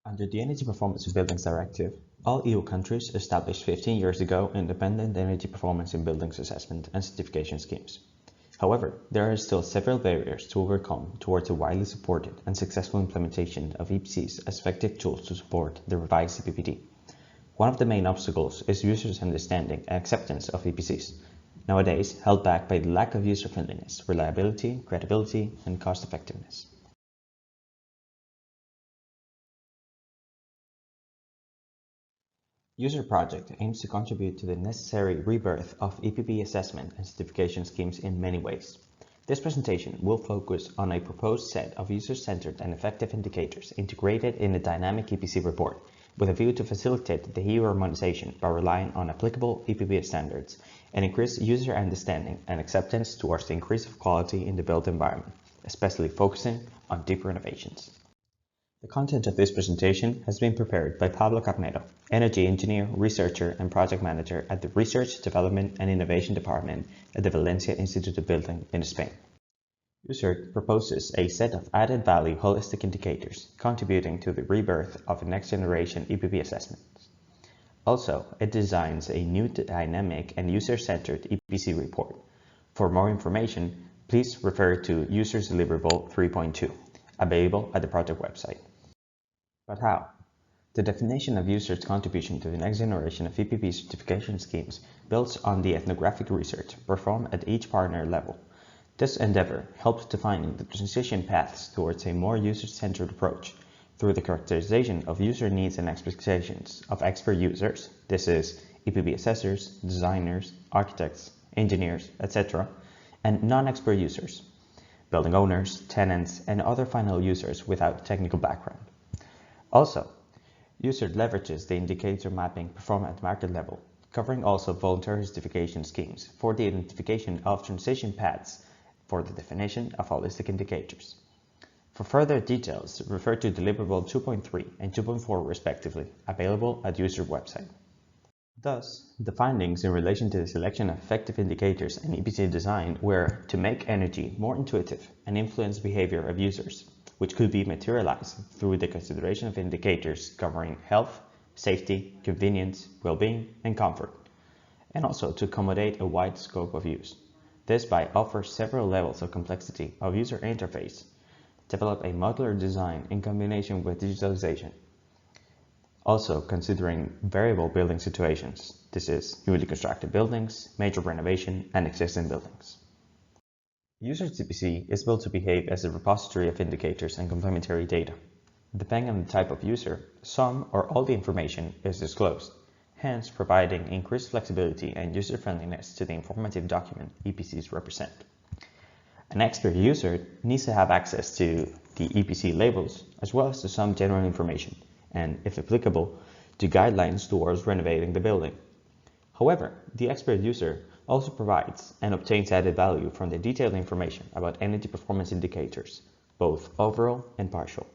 Under the Energy Performance in Buildings Directive, all EU countries established 15 years ago independent energy performance in buildings assessment and certification schemes. However, there are still several barriers to overcome towards a widely supported and successful implementation of EPCs as effective tools to support the revised CPPD. One of the main obstacles is users' understanding and acceptance of EPCs, nowadays held back by the lack of user-friendliness, reliability, credibility, and cost-effectiveness. User Project aims to contribute to the necessary rebirth of EPP assessment and certification schemes in many ways. This presentation will focus on a proposed set of user-centered and effective indicators integrated in a dynamic EPC report, with a view to facilitate the EU harmonization by relying on applicable EPP standards and increase user understanding and acceptance towards the increase of quality in the built environment, especially focusing on deeper innovations. The content of this presentation has been prepared by Pablo Carnero, Energy Engineer, Researcher and Project Manager at the Research, Development and Innovation Department at the Valencia Institute of Building in Spain. User proposes a set of added value holistic indicators contributing to the rebirth of a next generation EPP assessments. Also, it designs a new dynamic and user-centered EPC report. For more information, please refer to User's Deliverable 3.2, available at the project website. But how? The definition of users' contribution to the next generation of EPP certification schemes builds on the ethnographic research performed at each partner level. This endeavor helps define the transition paths towards a more user-centered approach through the characterization of user needs and expectations of expert users, this is EPP assessors, designers, architects, engineers, etc., and non-expert users, building owners, tenants, and other final users without technical background. Also, user leverages the indicator mapping performed at market level, covering also voluntary certification schemes for the identification of transition paths for the definition of holistic indicators. For further details, refer to Deliverable 2.3 and 2.4 respectively, available at user website. Thus, the findings in relation to the selection of effective indicators and EPC design were to make energy more intuitive and influence behavior of users, which could be materialized through the consideration of indicators covering health, safety, convenience, well-being, and comfort, and also to accommodate a wide scope of use. This by offers several levels of complexity of user interface, develop a modular design in combination with digitalization. Also considering variable building situations, this is newly constructed buildings, major renovation, and existing buildings. User CPC is built to behave as a repository of indicators and complementary data. Depending on the type of user, some or all the information is disclosed, hence providing increased flexibility and user-friendliness to the informative document EPCs represent. An expert user needs to have access to the EPC labels as well as to some general information, and, if applicable, to guidelines towards renovating the building. However, the expert user also provides and obtains added value from the detailed information about energy performance indicators, both overall and partial.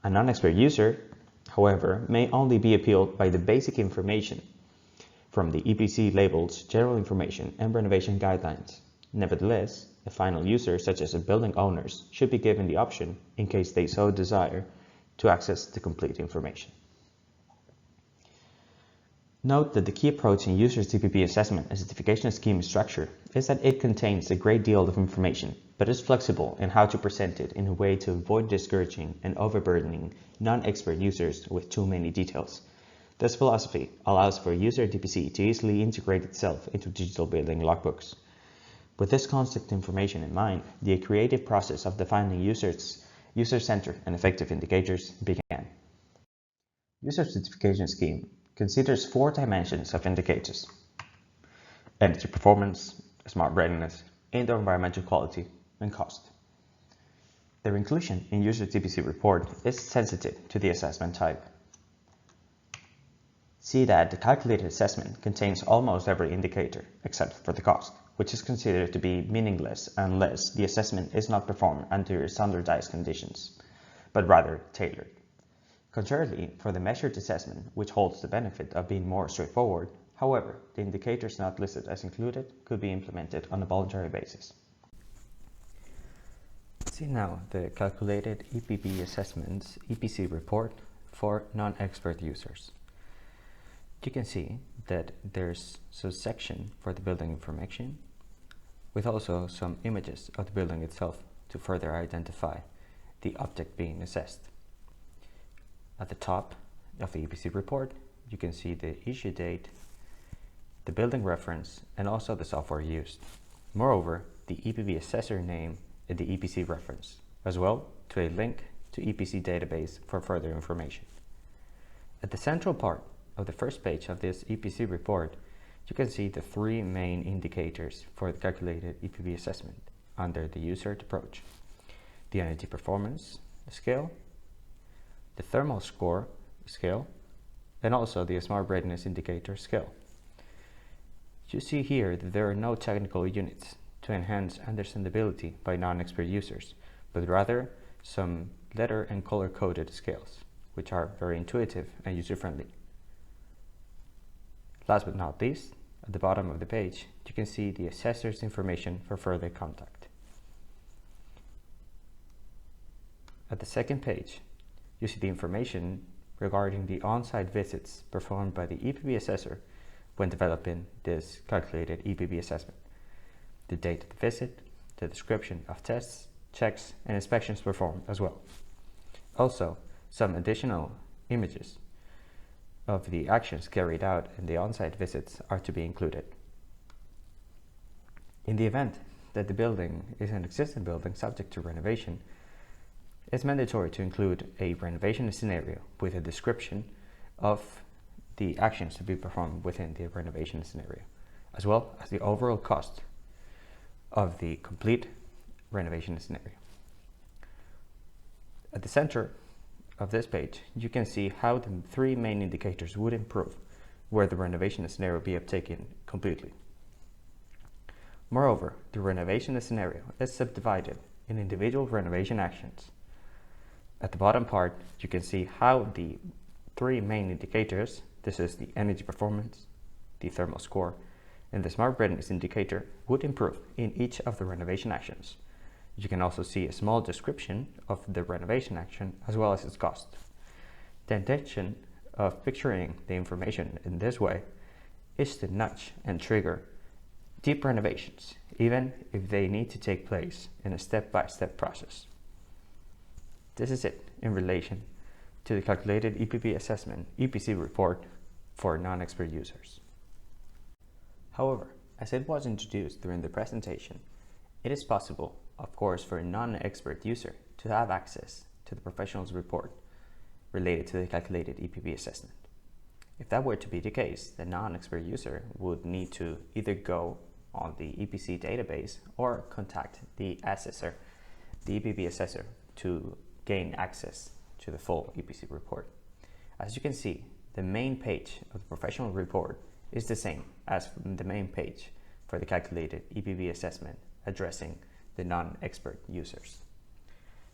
A non-expert user, however, may only be appealed by the basic information from the EPC labels, general information, and renovation guidelines. Nevertheless, a final user, such as building owners, should be given the option, in case they so desire, to access the complete information. Note that the key approach in user CPP assessment and certification scheme structure is that it contains a great deal of information, but is flexible in how to present it in a way to avoid discouraging and overburdening non-expert users with too many details. This philosophy allows for user DPC to easily integrate itself into digital building logbooks. With this concept information in mind, the creative process of defining user-centered and effective indicators began. User certification scheme considers 4 dimensions of indicators: energy performance, smart readiness, indoor environmental quality, and cost. Their inclusion in user TPC report is sensitive to the assessment type. See that the calculated assessment contains almost every indicator except for the cost, which is considered to be meaningless unless the assessment is not performed under standardized conditions, but rather tailored. Contrarily, for the measured assessment, which holds the benefit of being more straightforward, however, the indicators not listed as included could be implemented on a voluntary basis. see now the calculated EPB assessments EPC report for non-expert users. You can see that there's a section for the building information with also some images of the building itself to further identify the object being assessed. At the top of the EPC report, you can see the issue date, the building reference, and also the software used. Moreover, the EPB assessor name and the EPC reference, as well to a link to EPC database for further information. At the central part of the first page of this EPC report, you can see the three main indicators for the calculated EPB assessment under the user approach: the energy performance scale, the thermal score scale, and also the smart readiness indicator scale. You see here that there are no technical units to enhance understandability by non-expert users, but rather some letter and color-coded scales, which are very intuitive and user-friendly. Last but not least, at the bottom of the page, you can see the assessor's information for further contact. At the second page, you see the information regarding the on-site visits performed by the EPB assessor when developing this calculated EPB assessment, the date of the visit, the description of tests, checks, and inspections performed as well. Also, some additional images of the actions carried out in the on-site visits are to be included. In the event that the building is an existing building subject to renovation, it's mandatory to include a renovation scenario with a description of the actions to be performed within the renovation scenario, as well as the overall cost of the complete renovation scenario. At the center of this page, you can see how the three main indicators would improve were the renovation scenario be uptaken completely. Moreover, the renovation scenario is subdivided in individual renovation actions. At the bottom part, you can see how the three main indicators, this is the energy performance, the thermal score, and the smart readiness indicator, would improve in each of the renovation actions. You can also see a small description of the renovation action as well as its cost. The intention of picturing the information in this way is to nudge and trigger deep renovations, even if they need to take place in a step-by-step process. This is it in relation to the calculated EPB assessment EPC report for non-expert users. However, as it was introduced during the presentation, it is possible, of course, for a non-expert user to have access to the professional's report related to the calculated EPB assessment. If that were to be the case, the non-expert user would need to either go on the EPC database or contact the assessor, the EPB assessor, to gain access to the full EPC report. As you can see, the main page of the professional report is the same as the main page for the calculated EPB assessment addressing the non-expert users.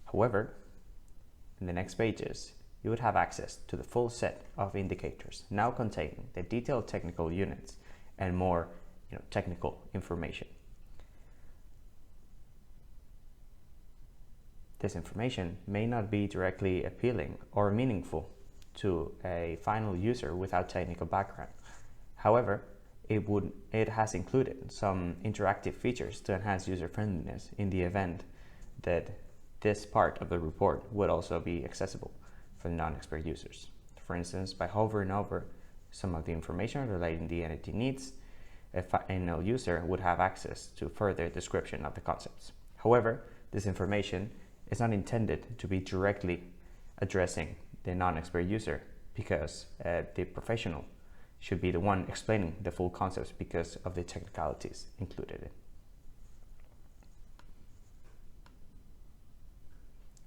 However, in the next pages, you would have access to the full set of indicators now containing the detailed technical units and more technical information. This information may not be directly appealing or meaningful to a final user without technical background. However, it has included some interactive features to enhance user-friendliness in the event that this part of the report would also be accessible for non-expert users. For instance, by hovering over some of the information relating to the energy needs, a final user would have access to further description of the concepts. However, this information is not intended to be directly addressing the non-expert user because the professional should be the one explaining the full concepts because of the technicalities included in.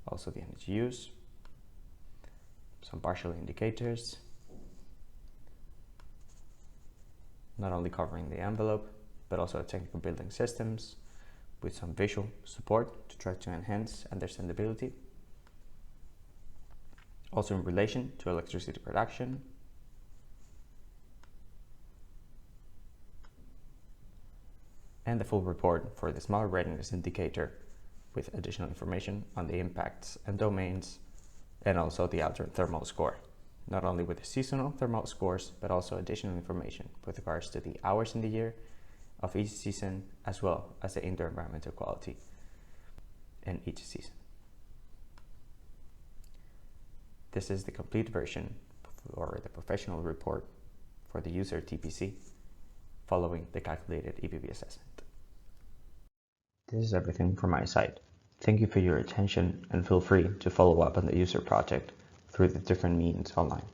Also the energy use, some partial indicators, not only covering the envelope, but also technical building systems with some visual support to try to enhance understandability. Also in relation to electricity production, and the full report for the smart readiness indicator with additional information on the impacts and domains, and also the outer thermal score, not only with the seasonal thermal scores, but also additional information with regards to the hours in the year of each season, as well as the indoor environmental quality in each season. This is the complete version or the professional report for the user TPC following the calculated EPP assessment. This is everything from my side. Thank you for your attention and feel free to follow up on the user project through the different means online.